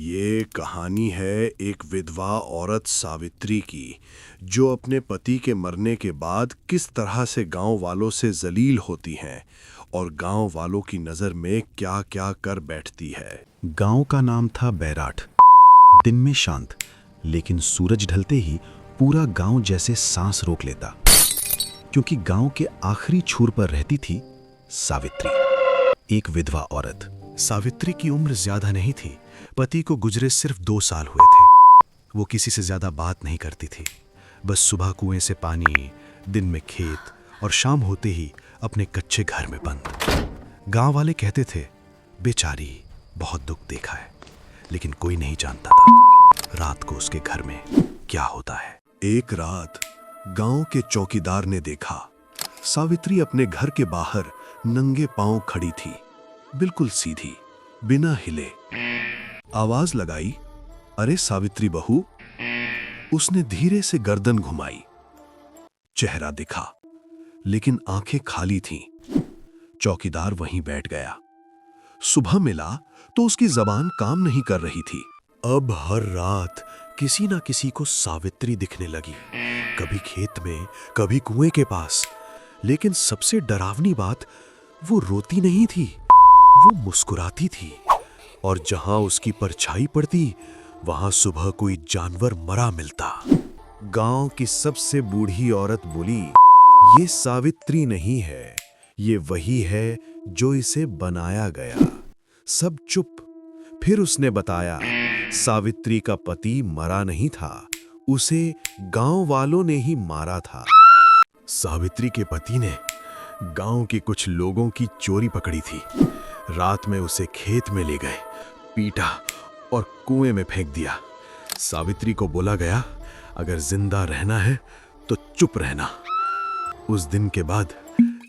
ये कहानी है एक विधवा औरत सावित्री की, जो अपने पति के मरने के बाद किस तरह से गांव वालों से जलील होती हैं और गांव वालों की नज़र में क्या क्या कर बैठती है। गांव का नाम था बैराठ। दिन में शांत, लेकिन सूरज ढलते ही पूरा गांव जैसे सांस रोक लेता, क्योंकि गांव के आखिरी छोर पर रहती थी सावित्री, एक विधवा औरत। सावित्री की उम्र ज्यादा नहीं थी। पति को गुजरे सिर्फ 2 साल हुए थे। वो किसी से ज्यादा बात नहीं करती थी। बस सुबह कुएं से पानी, दिन में खेत और शाम होते ही अपने कच्चे घर में बंद। गांव वाले कहते थे, बेचारी बहुत दुख देखा है, लेकिन कोई नहीं जानता था रात को उसके घर में क्या होता है। एक रात गांव के चौकीदार ने देखा, सावित्री अपने घर के बाहर नंगे पांव खड़ी थी, बिल्कुल सीधी, बिना हिले। आवाज लगाई, अरे सावित्री बहू। उसने धीरे से गर्दन घुमाई। चेहरा दिखा, लेकिन आंखें खाली थीं। चौकीदार वहीं बैठ गया। सुबह मिला तो उसकी जबान काम नहीं कर रही थी। अब हर रात किसी ना किसी को सावित्री दिखने लगी, कभी खेत में, कभी कुएं के पास। लेकिन सबसे डरावनी बात, वो रोती नहीं थी, वो मुस्कुराती थी। और जहां उसकी परछाई पड़ती, वहां सुबह कोई जानवर मरा मिलता। गांव की सबसे बूढ़ी औरत बोली, ये सावित्री नहीं है, ये वही है जो इसे बनाया गया। सब चुप। फिर उसने बताया, सावित्री का पति मरा नहीं था, उसे गांव वालों ने ही मारा था। सावित्री के पति ने गांव के कुछ लोगों की चोरी पकड़ी थी। रात में उसे खेत में ले गए, पीटा और कुएं में फेंक दिया। सावित्री को बोला गया, अगर जिंदा रहना है तो चुप रहना। उस दिन के बाद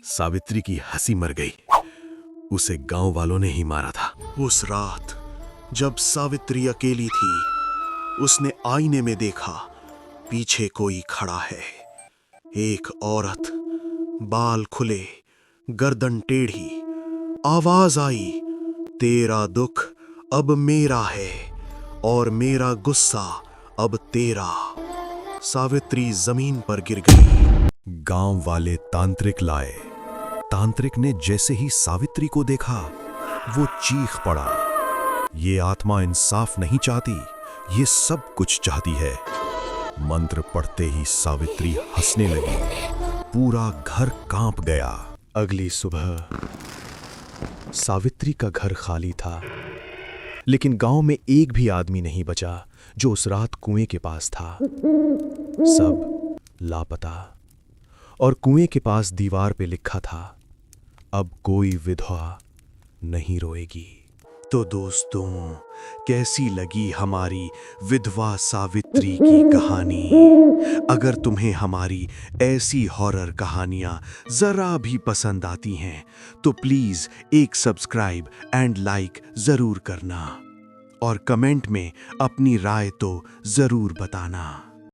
सावित्री की हंसी मर गई। उसे गांव वालों ने ही मारा था। उस रात जब सावित्री अकेली थी, उसने आईने में देखा, पीछे कोई खड़ा है। एक औरत, बाल खुले, गर्दन टेढ़ी। आवाज आई, तेरा दुख अब मेरा है और मेरा गुस्सा अब तेरा। सावित्री जमीन पर गिर गई। गांव वाले तांत्रिक लाए। तांत्रिक ने जैसे ही सावित्री को देखा, वो चीख पड़ा, ये आत्मा इंसाफ नहीं चाहती, ये सब कुछ चाहती है। मंत्र पढ़ते ही सावित्री हंसने लगी। पूरा घर कांप गया। अगली सुबह सावित्री का घर खाली था, लेकिन गांव में एक भी आदमी नहीं बचा जो उस रात कुएं के पास था। सब लापता। और कुएं के पास दीवार पे लिखा था, अब कोई विधवा नहीं रोएगी। तो दोस्तों, कैसी लगी हमारी विधवा सावित्री की कहानी? अगर तुम्हें हमारी ऐसी हॉरर कहानियां जरा भी पसंद आती हैं तो प्लीज एक सब्सक्राइब एंड लाइक जरूर करना और कमेंट में अपनी राय तो जरूर बताना।